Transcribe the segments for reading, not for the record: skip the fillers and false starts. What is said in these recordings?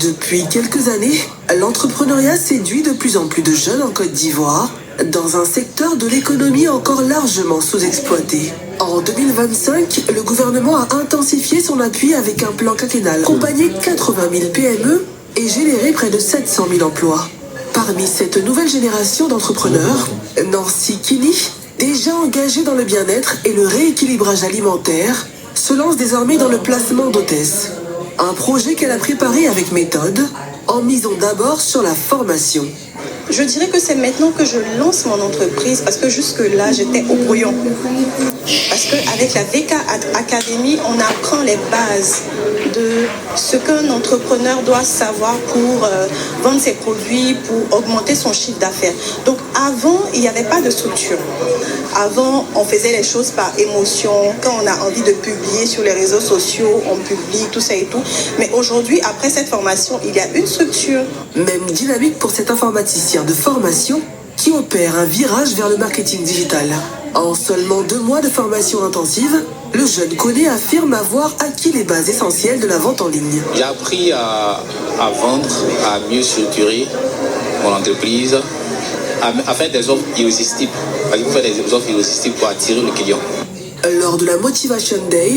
Depuis quelques années, l'entrepreneuriat séduit de plus en plus de jeunes en Côte d'Ivoire, dans un secteur de l'économie encore largement sous-exploité. En 2025, le gouvernement a intensifié son appui avec un plan quinquennal, accompagné 80 000 PME et généré près de 700 000 emplois. Parmi cette nouvelle génération d'entrepreneurs, Nancy Kini, déjà engagée dans le bien-être et le rééquilibrage alimentaire, se lance désormais dans le placement d'hôtesses. Un projet qu'elle a préparé avec méthode, en misant d'abord sur la formation. Je dirais que c'est maintenant que je lance mon entreprise parce que jusque-là, j'étais au brouillon. Parce qu'avec la VK Academy, on apprend les bases de ce qu'un entrepreneur doit savoir pour vendre ses produits, pour augmenter son chiffre d'affaires. Donc avant, il n'y avait pas de structure. Avant, on faisait les choses par émotion. Quand on a envie de publier sur les réseaux sociaux, on publie, tout ça et tout. Mais aujourd'hui, après cette formation, il y a une structure. Même dynamique pour cet informaticien de formation qui opère un virage vers le marketing digital. En seulement 2 mois de formation intensive, le jeune Koné affirme avoir acquis les bases essentielles de la vente en ligne. J'ai appris à vendre, à mieux structurer mon entreprise, à faire des offres irrésistibles. Il faut faire des offres irrésistibles pour attirer le client. Lors de la Motivation Day,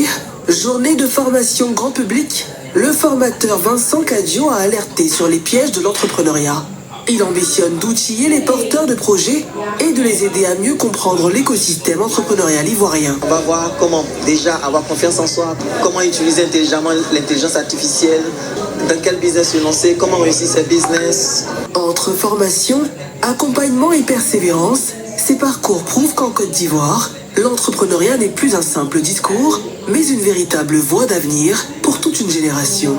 journée de formation grand public, le formateur Vincent Cadio a alerté sur les pièges de l'entrepreneuriat. Il ambitionne d'outiller les porteurs de projets et de les aider à mieux comprendre l'écosystème entrepreneurial ivoirien. On va voir comment déjà avoir confiance en soi, comment utiliser intelligemment l'intelligence artificielle, dans quel business se lancer, comment réussir ses business. Entre formation, accompagnement et persévérance, ces parcours prouvent qu'en Côte d'Ivoire, l'entrepreneuriat n'est plus un simple discours, mais une véritable voie d'avenir pour toute une génération.